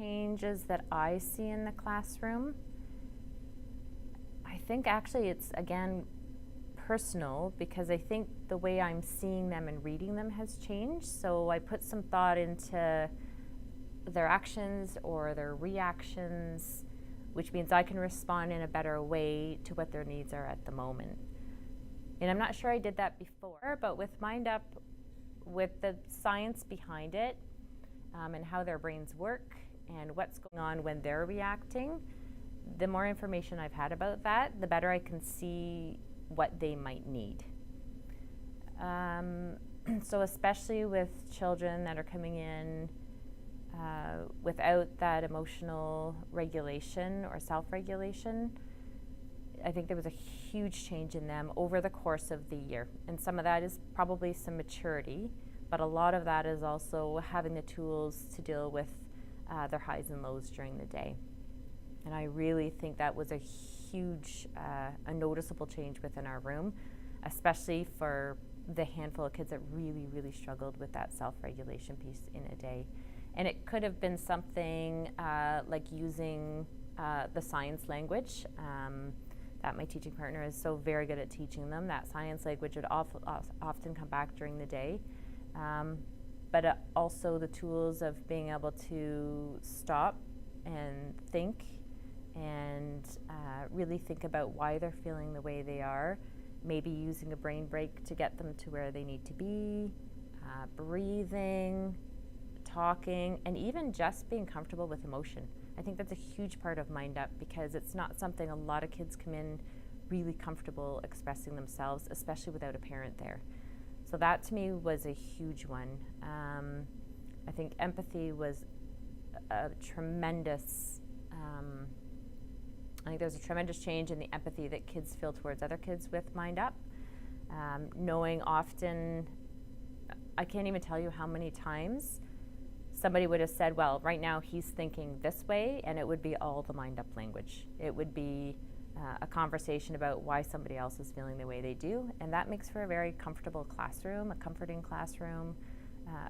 changes that I see in the classroom, I think actually it's, again, personal, because I think the way I'm seeing them and reading them has changed. So I put some thought into their actions or their reactions, which means I can respond in a better way to what their needs are at the moment. And I'm not sure I did that before, but with MindUP, with the science behind it, and how their brains work and what's going on when they're reacting, the more information I've had about that, the better I can see what they might need. So especially with children that are coming in without that emotional regulation or self-regulation, I think there was a huge change in them over the course of the year. And some of that is probably some maturity, but a lot of that is also having the tools to deal with their highs and lows during the day. And I really think that was a huge, a noticeable change within our room, especially for the handful of kids that really, really struggled with that self-regulation piece in a day. And it could have been something like using the science language that my teaching partner is so very good at teaching them. That science language would often come back during the day. But also the tools of being able to stop and think and really think about why they're feeling the way they are, maybe using a brain break to get them to where they need to be, breathing, talking, and even just being comfortable with emotion. I think that's a huge part of MindUP, because it's not something a lot of kids come in really comfortable expressing themselves, especially without a parent there. So that to me was a huge one. I think empathy was a tremendous, I think there's a tremendous change in the empathy that kids feel towards other kids with MindUP. Knowing often, I can't even tell you how many times somebody would have said, well, right now he's thinking this way, and it would be all the MindUP language. It would be a conversation about why somebody else is feeling the way they do, and that makes for a very comfortable classroom, a comforting classroom,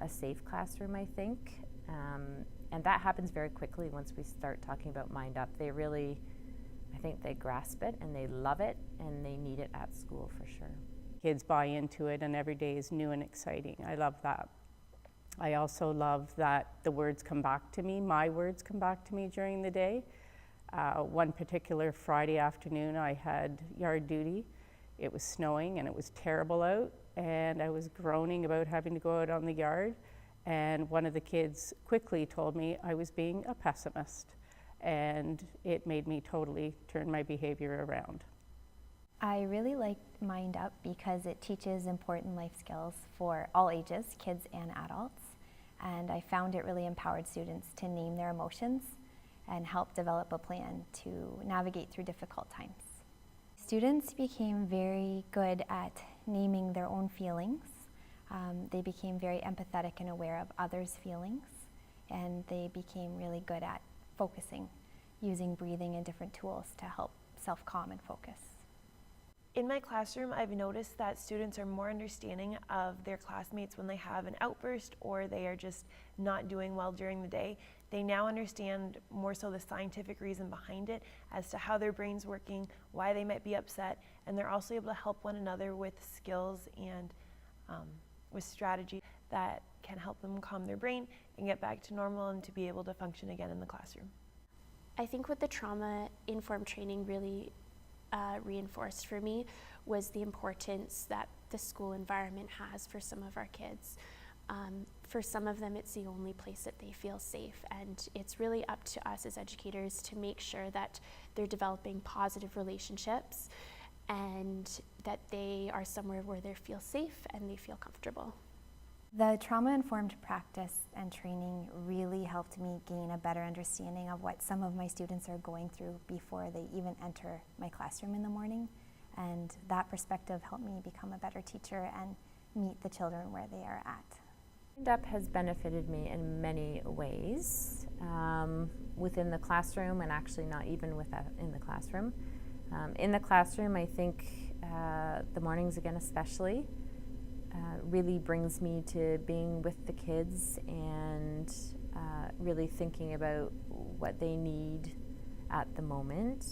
a safe classroom, I think. And that happens very quickly once we start talking about MindUP. They really, I think they grasp it and they love it and they need it at school for sure. Kids buy into it and every day is new and exciting. I love that. I also love that the words come back to me, my words come back to me during the day. One particular Friday afternoon I had yard duty. It was snowing and it was terrible out, and I was groaning about having to go out on the yard, and one of the kids quickly told me I was being a pessimist, and it made me totally turn my behavior around. I really like MindUP because it teaches important life skills for all ages, kids and adults, and I found it really empowered students to name their emotions and help develop a plan to navigate through difficult times. Students became very good at naming their own feelings. They became very empathetic and aware of others' feelings, and they became really good at focusing, using breathing and different tools to help self-calm and focus. In my classroom, I've noticed that students are more understanding of their classmates when they have an outburst or they are just not doing well during the day. They now understand more so the scientific reason behind it as to how their brain's working, why they might be upset, and they're also able to help one another with skills and with strategy that can help them calm their brain and get back to normal and to be able to function again in the classroom. I think what the trauma-informed training really reinforced for me was the importance that the school environment has for some of our kids. For some of them, it's the only place that they feel safe, and it's really up to us as educators to make sure that they're developing positive relationships and that they are somewhere where they feel safe and they feel comfortable. The trauma-informed practice and training really helped me gain a better understanding of what some of my students are going through before they even enter my classroom in the morning. And that perspective helped me become a better teacher and meet the children where they are at. MindUP has benefited me in many ways within the classroom, and actually not even in the classroom. In the classroom, I think the mornings again especially really brings me to being with the kids and really thinking about what they need at the moment.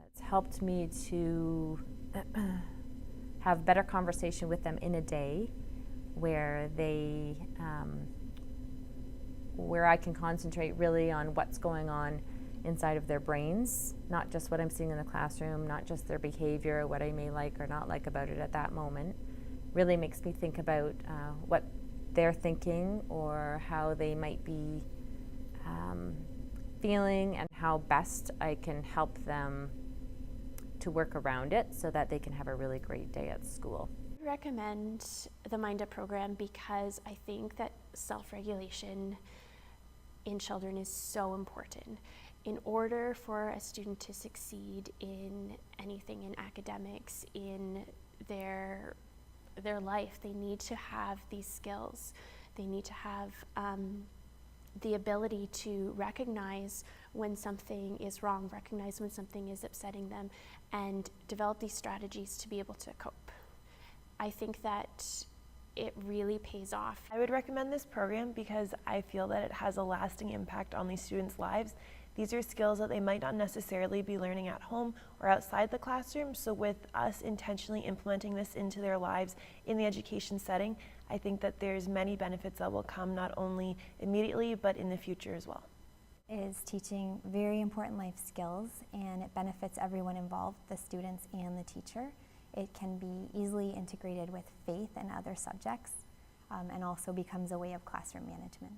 It's helped me to have better conversation with them in a day where they, where I can concentrate really on what's going on inside of their brains, not just what I'm seeing in the classroom, not just their behavior, what I may like or not like about it at that moment. Really makes me think about what they're thinking or how they might be feeling and how best I can help them to work around it so that they can have a really great day at school. I recommend the MindUP program because I think that self-regulation in children is so important. In order for a student to succeed in anything, in academics, in their life, they need to have these skills. They need to have the ability to recognize when something is wrong, recognize when something is upsetting them, and develop these strategies to be able to cope. I think that it really pays off. I would recommend this program because I feel that it has a lasting impact on these students' lives. These are skills that they might not necessarily be learning at home or outside the classroom, so with us intentionally implementing this into their lives in the education setting, I think that there's many benefits that will come not only immediately but in the future as well. It is teaching very important life skills, and it benefits everyone involved, the students and the teacher. It can be easily integrated with faith and other subjects, and also becomes a way of classroom management.